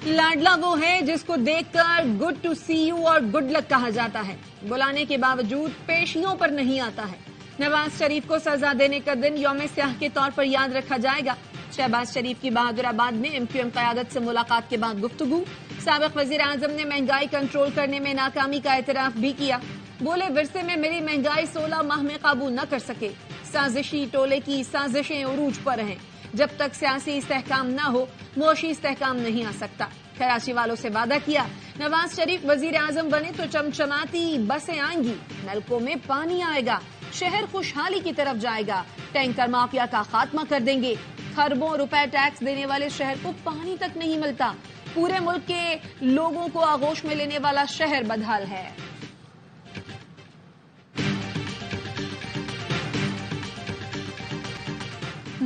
लाडला वो है जिसको देखकर गुड टू सी यू और गुड लक कहा जाता है, बुलाने के बावजूद पेशियों पर नहीं आता है। नवाज शरीफ को सजा देने का दिन यौम स्याह के तौर पर याद रखा जाएगा। शहबाज शरीफ की बहादुराबाद में एमक्यूएम क़यादत से मुलाकात के बाद गुफ्तगू। साबिक़ वज़ीर आज़म ने महंगाई कंट्रोल करने में नाकामी का एतराफ भी किया। बोले, विरसे में मिली महंगाई 16 माह में काबू न कर सके। साजिशी टोले की साजिशें उरूज पर हैं। जब तक सियासी इस्तेहकाम न हो, मुआशी इस्तेहकाम नहीं आ सकता। कराची वालों से वादा किया, नवाज शरीफ वजीर आजम बने तो चमचमाती बसें आएंगी, नलकों में पानी आएगा, शहर खुशहाली की तरफ जाएगा, टैंकर माफिया का खात्मा कर देंगे। खरबों रुपए टैक्स देने वाले शहर को पानी तक नहीं मिलता। पूरे मुल्क के लोगों को आगोश में लेने वाला शहर बदहाल है।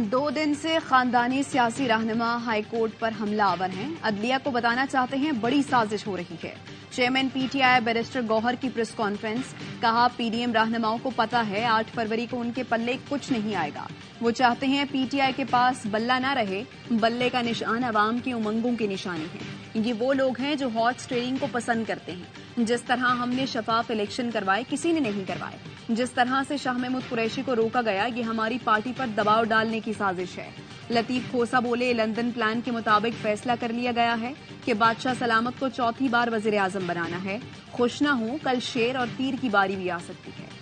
दो दिन से खानदानी सियासी रहनुमा हाई कोर्ट पर हमला आवर हैं। अदलिया को बताना चाहते हैं बड़ी साजिश हो रही है। चेयरमैन पीटीआई बैरिस्टर गौहर की प्रेस कॉन्फ्रेंस। कहा, पीडीएम रहनुमाओं को पता है 8 फरवरी को उनके पल्ले कुछ नहीं आएगा। वो चाहते हैं पीटीआई के पास बल्ला ना रहे। बल्ले का निशान अवाम की उमंगों की निशानी है। ये वो लोग हैं जो हॉर्स ट्रेडिंग को पसंद करते हैं। जिस तरह हमने शफाफ इलेक्शन करवाए, किसी ने नहीं करवाए। जिस तरह से शाह महमूद कुरैशी को रोका गया, ये हमारी पार्टी पर दबाव डालने की साजिश है। लतीफ खोसा बोले, लंदन प्लान के मुताबिक फैसला कर लिया गया है कि बादशाह सलामत को चौथी बार वजीर आजम बनाना है। खुश न हो, कल शेर और तीर की बारी भी आ सकती है।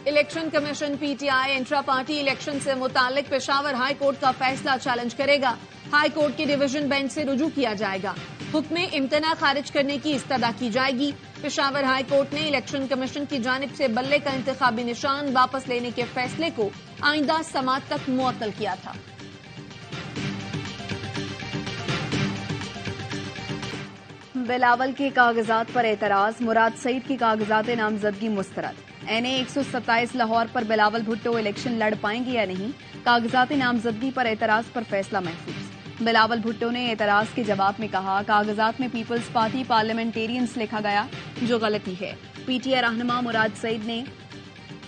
Election commission PTI intra party election से मुतालिक पेशावर हाई कोर्ट का फैसला चैलेंज करेगा। हाई कोर्ट के डिवीजन बेंच से रुजू किया जाएगा। हुक्म इम्तना खारिज करने की इस्तदा की जाएगी। पेशावर हाई कोर्ट ने इलेक्शन कमीशन की जानिब से बल्ले का इंतखाबी निशान वापस लेने के फैसले को आइंदा समात तक मुअत्तल किया था। बिलावल के कागजात पर एतराज। मुराद सईद की कागजात नामजदगी मुस्तरद। एनए 127 लाहौर पर बिलावल भुट्टो इलेक्शन लड़ पाएंगे या नहीं, कागजात नामजदगी पर एतराज पर फैसला महफूज। बिलावल भुट्टो ने एतराज के जवाब में कहा, कागजात में पीपल्स पार्टी पार्लियामेंटेरियंस लिखा गया, जो गलती है। पीटीआई रहनुमा मुराद सईद ने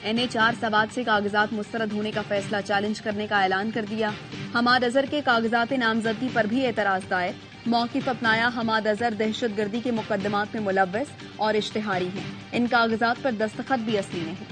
एनए 4 सवाद से कागजात मुस्तरद होने का फैसला चैलेंज करने का ऐलान कर दिया। हमाद अजहर के कागजात नामजदगी पर भी एतराज दायर। मौक़िफ़ अपनाया, हमाद अजहर दहशतगर्दी के मुकदमात में मुलव्वस और इश्तिहारी हैं। इन कागजात पर दस्तखत भी असली नहीं।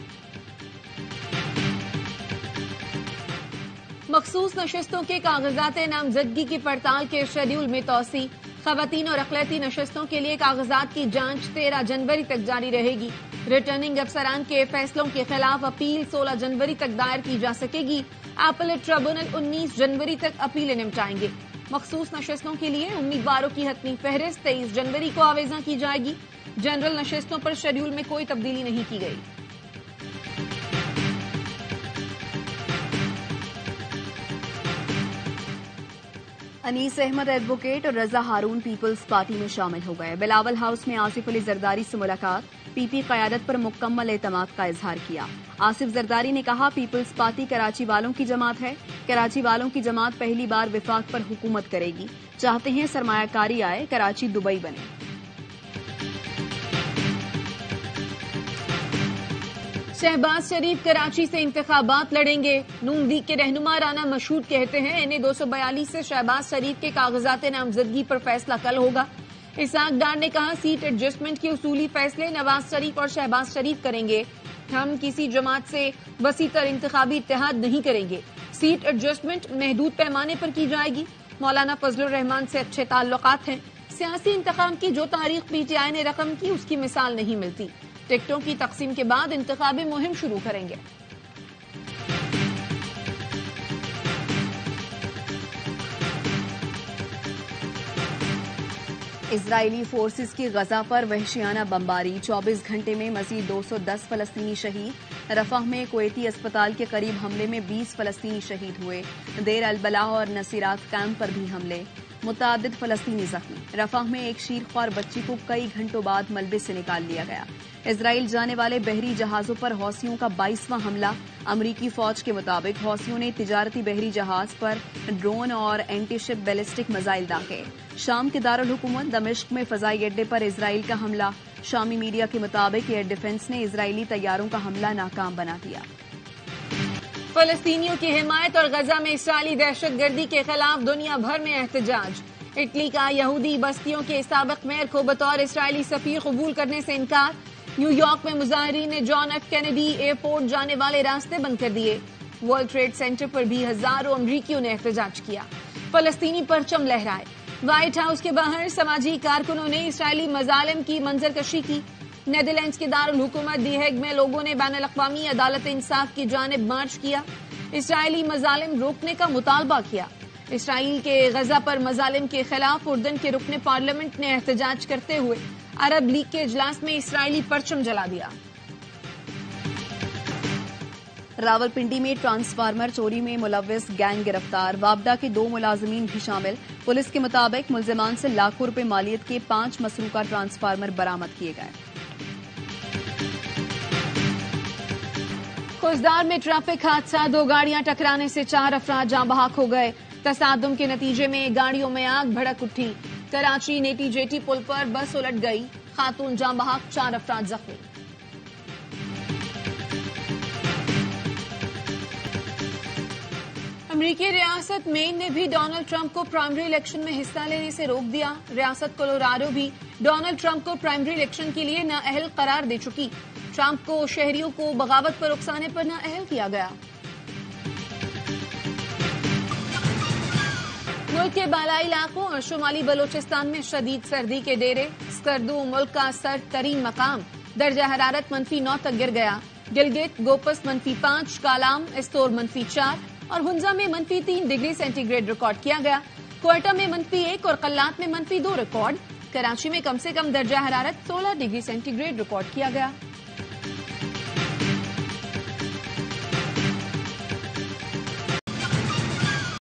मखसूस नशिस्तों के कागजात नामजदगी की पड़ताल के शेड्यूल में तोसी। ख़वातीन और अक़लियती नशिस्तों के लिए कागजात की जांच 13 जनवरी तक जारी रहेगी। रिटर्निंग अफसरान के फैसलों के खिलाफ अपील 16 जनवरी तक दायर की जा सकेगी। अपीलेट ट्रिब्यूनल 19 जनवरी तक अपीलें निपटाएंगे। मखसूस नशिस्तों के लिए उम्मीदवारों की हतमी फहरिस्त 23 जनवरी को आवेजा की जाएगी। जनरल नशिस्तों पर शेड्यूल में कोई तब्दीली नहीं की गई। अनीस अहमद एडवोकेट और रजा हारून पीपल्स पार्टी में शामिल हो गए। बिलावल हाउस में आसिफ अली जरदारी से मुलाकात। पीपी क़यादत पर मुकम्मल एतमाद का इजहार किया। आसिफ जरदारी ने कहा, पीपल्स पार्टी कराची वालों की जमात है। कराची वालों की जमात पहली बार विफाक पर हुकूमत करेगी। चाहते हैं सरमायाकारी आए, कराची दुबई बने। शहबाज शरीफ कराची से इंतखाबात लड़ेंगे। नून लीग के रहनुमा राना मशहूद कहते हैं, एनए 242 से शहबाज शरीफ के कागजात नामजदगी पर फैसला कल होगा। इसाक डार ने कहा, सीट एडजस्टमेंट के उसूली फैसले नवाज शरीफ और शहबाज शरीफ करेंगे। हम किसी जमात से वसीतर इंतखाबी इत्तेहाद नहीं करेंगे। सीट एडजस्टमेंट महदूद पैमाने पर की जाएगी। मौलाना फजलुर रहमान से अच्छे ताल्लुकात हैं। सियासी इंतखाब की जो तारीख पीटीआई ने रकम की, उसकी मिसाल नहीं मिलती। टिकटों की तकसीम के बाद इंतखाबी मुहिम शुरू करेंगे। इजरायली फोर्सेस की गजा पर वहशियाना बमबारी। 24 घंटे में मजीद 210 फलस्तीनी शहीद। रफह में कुवैती अस्पताल के करीब हमले में 20 फलस्तीनी शहीद हुए। देर अलबलाह और नसीरात कैंप पर भी हमले, मुतादिद फलस्तीनी जख्मी। रफह में एक शीरख्वार बच्ची को कई घंटों बाद मलबे से निकाल लिया गया। इजराइल जाने वाले बहरी जहाजों पर हौसियों का 22वां हमला। अमरीकी फौज के मुताबिक हौसियों ने तिजारती बहरी जहाज पर ड्रोन और एंटी शिप बैलिस्टिक मिसाइल दागे। شام کے دارالحکومت دمشق میں فضائی اڈے پر اسرائیل کا حملہ، شامی میڈیا کے مطابق ایئر ڈیفنس نے اسرائیلی طیاروں کا حملہ ناکام بنا دیا۔ فلسطینیوں کی حمایت اور غزہ میں اسرائیلی دہشت گردی کے خلاف دنیا بھر میں احتجاج، اٹلی کا یہودی بستیوں کے سابق میئر کو بطور اسرائیلی سفیر قبول کرنے سے انکار، نیو یارک میں مظاہرین نے جان ایف کینیڈی ایئرپورٹ جانے والے راستے بند کر دیے، ورلڈ ٹریڈ سینٹر پر بھی ہزاروں امریکیوں نے احتجاج کیا، فلسطینی پرچم لہرائے، وائٹ ہاؤس کے باہر سماجی کارکنوں نے اسرائیلی مظالم کی منظر کشی کی، نیدرلینڈز کے دارالحکومت دی ہیگ میں لوگوں نے بین الاقوامی عدالت انصاف کی جانب مارچ کیا، اسرائیلی مظالم روکنے کا مطالبہ کیا، اسرائیل کے غزہ پر مظالم کے خلاف اردن کے رکن پارلیمنٹ نے احتجاج کرتے ہوئے عرب لیگ کے اجلاس میں اسرائیلی پرچم جلا دیا۔ راولپنڈی میں ٹرانسفارمر چوری میں ملوث گینگ گرفتار، وابڈا کے 2 ملازمین بھی شامل، پولیس کے مطابق ملزمان سے لاکھوں روپے مالیت کے 5 مسروقہ ٹرانسفارمر برآمد کیے گئے۔ خوزدار میں ٹریفک حادثہ، 2 گاڑیاں ٹکرانے سے 4 افراد جاں بحق ہو گئے، تصادم کے نتیجے میں گاڑیوں میں آگ بھڑک اٹھی، کراچی نیٹی جیٹی پل پر بس الٹ گئی، خاتون جاں بحق، 4 افراد زخمی۔ امریکی ریاست مین نے بھی ڈونلڈ ٹرمپ کو پرائمری الیکشن میں حصہ لینے سے روک دیا، ریاست کولوراڈو بھی ڈونلڈ ٹرمپ کو پرائمری الیکشن کے لیے نااہل قرار دے چکی، ٹرمپ کو شہریوں کو بغاوت پر اکسانے پر نااہل کیا گیا۔ ملک کے بالائی علاقوں اور شمالی بلوچستان میں شدید سردی کے ڈیرے، اسکردو ملک کا سرد ترین مقام، درجہ حرارت -9 تک گر گیا، گلگت گوپس -5، کالام استور -4 اور ہنزا میں -3 ڈگری سینٹی گریڈ ریکارڈ کیا گیا، کوئٹہ میں -1 اور قلات میں -2 ریکارڈ، کراچی میں کم سے کم درجہ حرارت 16 ڈگری سینٹی گریڈ ریکارڈ کیا گیا۔